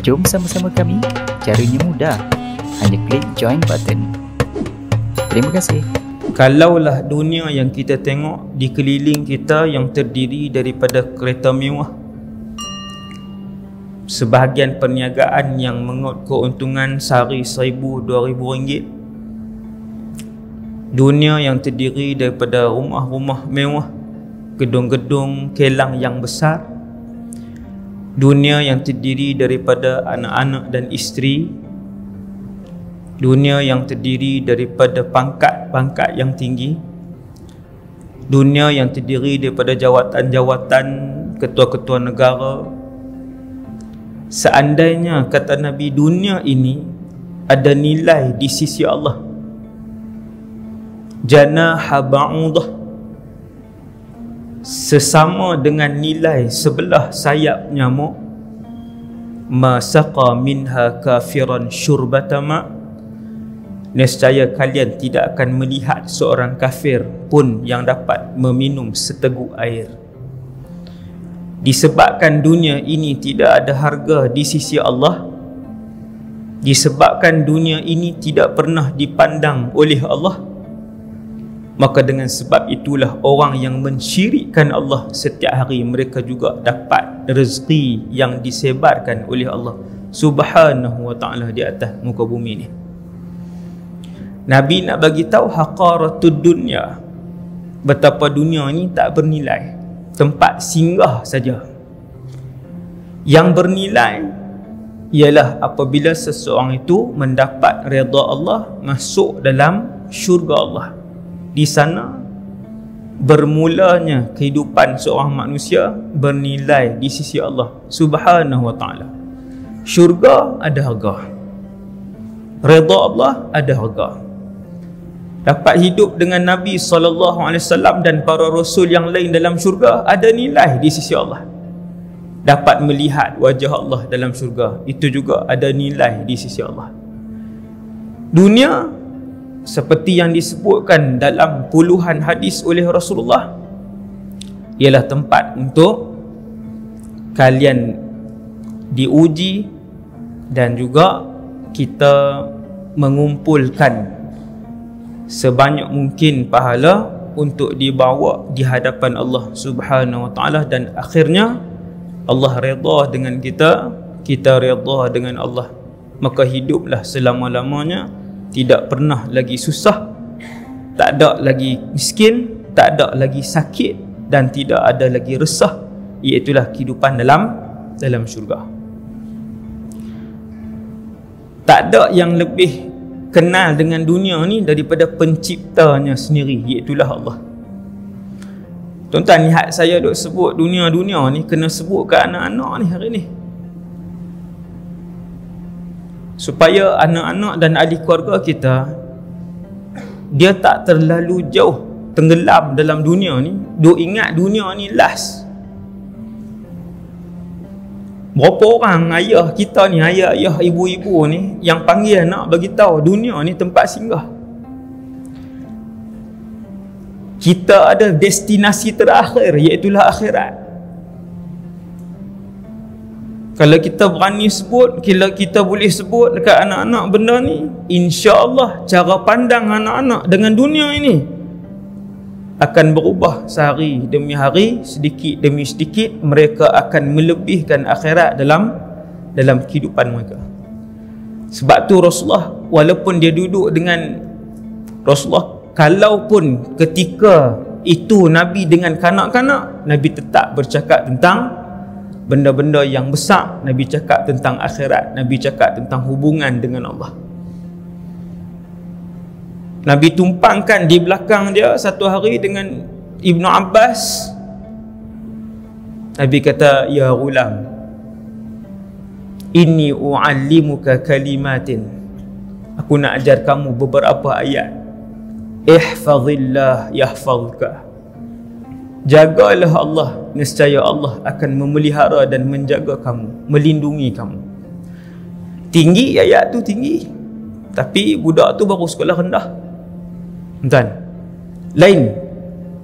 Jom sama-sama kami. Caranya mudah. Hanya klik join button. Terima kasih. Kalaulah dunia yang kita tengok di keliling kita yang terdiri daripada kereta mewah, sebahagian perniagaan yang mengut keuntungan sehari RM1,000-2,000, dunia yang terdiri daripada rumah-rumah mewah, gedung-gedung kelang yang besar, dunia yang terdiri daripada anak-anak dan isteri, dunia yang terdiri daripada pangkat-pangkat yang tinggi, dunia yang terdiri daripada jawatan-jawatan ketua-ketua negara. Seandainya, kata Nabi, dunia ini ada nilai di sisi Allah, janaha ba'udah, sesama dengan nilai sebelah sayap nyamuk, ma saqa minha kafiran syurbatama, nescaya kalian tidak akan melihat seorang kafir pun yang dapat meminum seteguk air. Disebabkan dunia ini tidak ada harga di sisi Allah, disebabkan dunia ini tidak pernah dipandang oleh Allah, maka dengan sebab itulah orang yang mensyirikkan Allah setiap hari mereka juga dapat rezeki yang disebarkan oleh Allah Subhanahu wa ta'ala di atas muka bumi ni. Nabi nak bagi tahu haqaratud dunya, betapa dunia ni tak bernilai, tempat singgah saja. Yang bernilai ialah apabila seseorang itu mendapat redha Allah, masuk dalam syurga Allah. Di sana bermulanya kehidupan seorang manusia bernilai di sisi Allah Subhanahu wa ta'ala. Syurga ada harga, redha Allah ada harga. Dapat hidup dengan Nabi SAW dan para rasul yang lain dalam syurga ada nilai di sisi Allah. Dapat melihat wajah Allah dalam syurga, itu juga ada nilai di sisi Allah. Dunia, seperti yang disebutkan dalam puluhan hadis oleh Rasulullah, ialah tempat untuk kalian diuji dan juga kita mengumpulkan sebanyak mungkin pahala untuk dibawa di hadapan Allah Subhanahu wa ta'ala, dan akhirnya Allah redha dengan kita, kita redha dengan Allah. Maka hiduplah selama-lamanya, tidak pernah lagi susah, tak ada lagi miskin, tak ada lagi sakit, dan tidak ada lagi resah. Iaitulah kehidupan dalam syurga. Tak ada yang lebih kenal dengan dunia ni daripada penciptanya sendiri, iaitulah Allah. Tuan-tuan, lihat saya duk sebut dunia-dunia ni, kena sebut ke anak-anak ni hari ni, supaya anak-anak dan ahli keluarga kita dia tak terlalu jauh tenggelam dalam dunia ni, duk ingat dunia ni last. Berapa orang ayah kita ni, ayah-ayah, ibu-ibu ni yang panggil anak bagi tahu dunia ni tempat singgah. Kita ada destinasi terakhir, iaitulah akhirat. Kalau kita berani sebut, kalau kita boleh sebut dekat anak-anak benda ni, insya-Allah cara pandang anak-anak dengan dunia ini akan berubah sehari demi hari, sedikit demi sedikit. Mereka akan melebihkan akhirat dalam kehidupan mereka. Sebab tu Rasulullah, walaupun dia duduk dengan Rasulullah, kalaupun ketika itu Nabi dengan kanak-kanak, Nabi tetap bercakap tentang benda-benda yang besar. Nabi cakap tentang akhirat, Nabi cakap tentang hubungan dengan Allah. Nabi tumpangkan di belakang dia satu hari dengan Ibnu Abbas. Nabi kata, ya ghulam, inni u'allimuka kalimatin, aku nak ajar kamu beberapa ayat. Ihfazillah yahfazka, jagalah Allah, nescaya Allah akan memelihara dan menjaga kamu, melindungi kamu. Tinggi ayat tu, tinggi, tapi budak tu baru sekolah rendah. Tuan, lain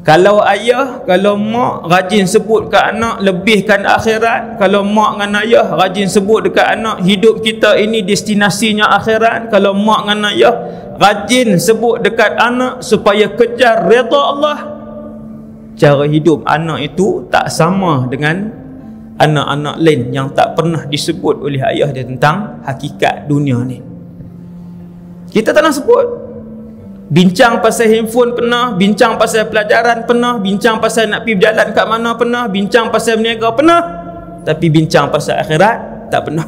Kalau ayah, kalau mak rajin sebut kat anak lebihkan akhirat. Kalau mak dengan ayah rajin sebut dekat anak hidup kita ini destinasinya akhirat. Kalau mak dengan ayah rajin sebut dekat anak supaya kejar redha Allah, cara hidup anak itu tak sama dengan anak-anak lain yang tak pernah disebut oleh ayah dia tentang hakikat dunia ni. Kita tak nak sebut. Bincang pasal handphone pernah, bincang pasal pelajaran pernah, bincang pasal nak pergi berjalan kat mana pernah, bincang pasal berniaga pernah, tapi bincang pasal akhirat tak pernah.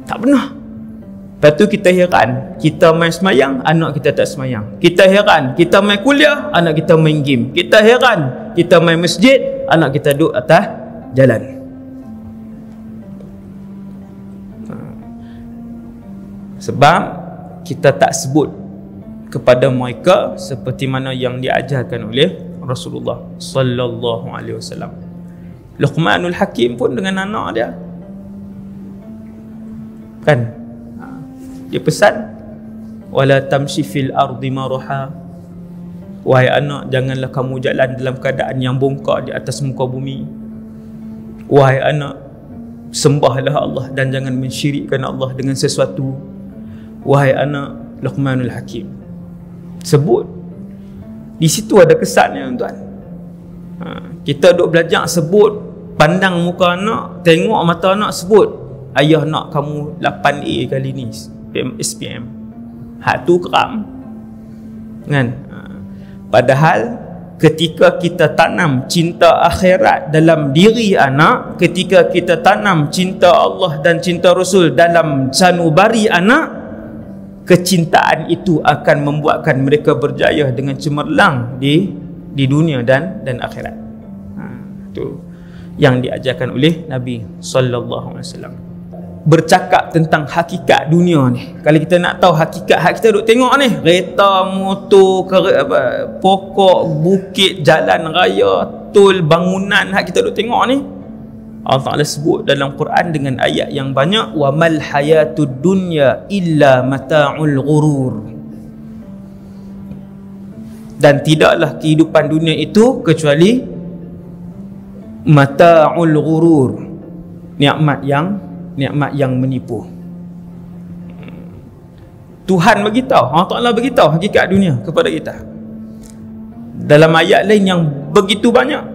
Tak pernah. Lepas tu kita heran, kita main semayang, anak kita tak semayang. Kita heran, kita main kuliah, anak kita main game. Kita heran, kita main masjid, anak kita duduk atas jalan. Sebab kita tak sebut kepada mereka seperti mana yang diajarkan oleh Rasulullah sallallahu alaihi wasallam. Luqmanul Hakim pun dengan anak dia kan, dia pesan, wala tamshi fil ardi maraha, wahai anak, janganlah kamu jalan dalam keadaan yang bongkar di atas muka bumi. Wahai anak, sembahlah Allah dan jangan mensyirikkan Allah dengan sesuatu. Wahai anak, Luqmanul Hakim. Sebut. Di situ ada kesannya, tuan. Kita duk belajar sebut, pandang muka anak, tengok mata anak, sebut. Ayah nak kamu 8A kali ni SPM. Hak tu keram. Kan? Padahal ketika kita tanam cinta akhirat dalam diri anak, ketika kita tanam cinta Allah dan cinta Rasul dalam sanubari anak, kecintaan itu akan membuatkan mereka berjaya dengan cemerlang di dunia dan akhirat. Itu yang diajarkan oleh Nabi sallallahu alaihi wasallam. Bercakap tentang hakikat dunia ni. Kalau kita nak tahu hakikat, hak kita duk tengok ni, kereta, motor, pokok, bukit, jalan raya, tol, bangunan, hak kita duk tengok ni, Allah Ta'ala sebut dalam Quran dengan ayat yang banyak, wa mal hayatud dunya illa mata'ul ghurur, dan tidaklah kehidupan dunia itu kecuali mata'ul ghurur, nikmat yang menipu. Tuhan beritahu, Allah Ta'ala beritahu hakikat dunia kepada kita dalam ayat lain yang begitu banyak.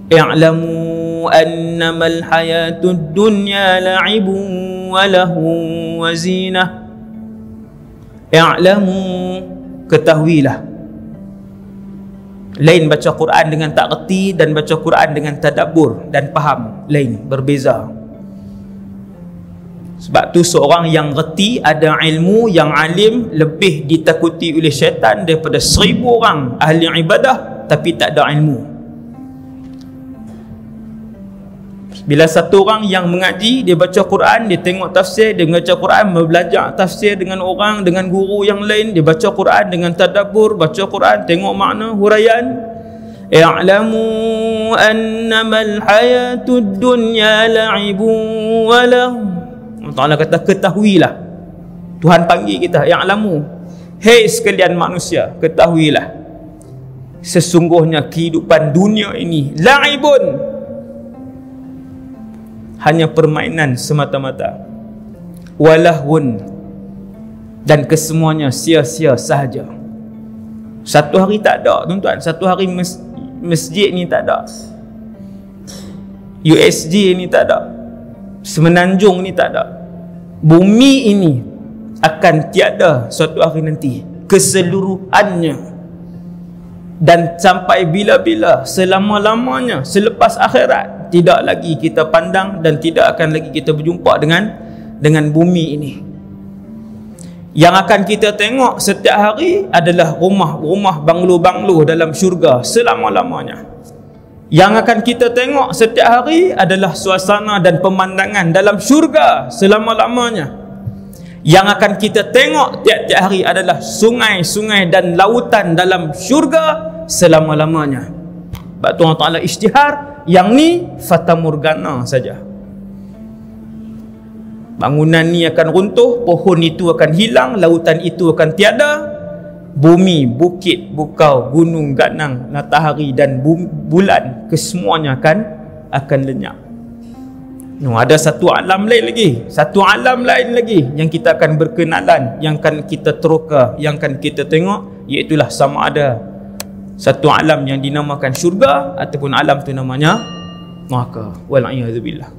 I'lamu annamal hayatud dunya la'ibun wa lahun wa zinah. I'lamu, ketahuilah. Lain baca Quran dengan tak reti dan baca Quran dengan tadabbur dan faham, lain, berbeza. Sebab tu seorang yang reti, ada ilmu, yang alim, lebih ditakuti oleh syaitan daripada 1000 orang ahli ibadah tapi tak ada ilmu. Bila satu orang yang mengaji, dia baca Quran, dia tengok tafsir, dia baca Quran, belajar tafsir dengan orang, dengan guru yang lain, dia baca Quran dengan tadabbur, baca Quran, tengok makna, huraian. I'lamu annamal hayatud dunya la'ibun wa lahun. Allah Ta'ala kata, ketahuilah. Tuhan panggil kita, i'lamu, hei sekalian manusia, ketahuilah, sesungguhnya kehidupan dunia ini la'ibun, hanya permainan semata-mata, walahun, dan kesemuanya sia-sia sahaja. Satu hari tak ada, tuan-tuan. Satu hari masjid ni tak ada, USJ ni tak ada, Semenanjung ni tak ada. Bumi ini akan tiada suatu hari nanti keseluruhannya, dan sampai bila-bila, selama-lamanya, selepas akhirat, tidak lagi kita pandang dan tidak akan lagi kita berjumpa dengan bumi ini. Yang akan kita tengok setiap hari adalah rumah-rumah, banglo-banglo dalam syurga selama-lamanya. Yang akan kita tengok setiap hari adalah suasana dan pemandangan dalam syurga selama-lamanya. Yang akan kita tengok tiap-tiap hari adalah sungai-sungai dan lautan dalam syurga selama-lamanya. Sebab tu Allah Ta'ala isytihar, yang ni fatamurgana saja. Bangunan ni akan runtuh, pohon itu akan hilang, lautan itu akan tiada, bumi, bukit, bukau, gunung, ganang, matahari dan bulan, kesemuanya akan lenyap. Ada satu alam lain lagi, satu alam lain lagi yang kita akan berkenalan, yang akan kita teroka, yang akan kita tengok, iaitulah sama ada satu alam yang dinamakan syurga ataupun alam tu namanya neraka. Wal a'yadzu billah.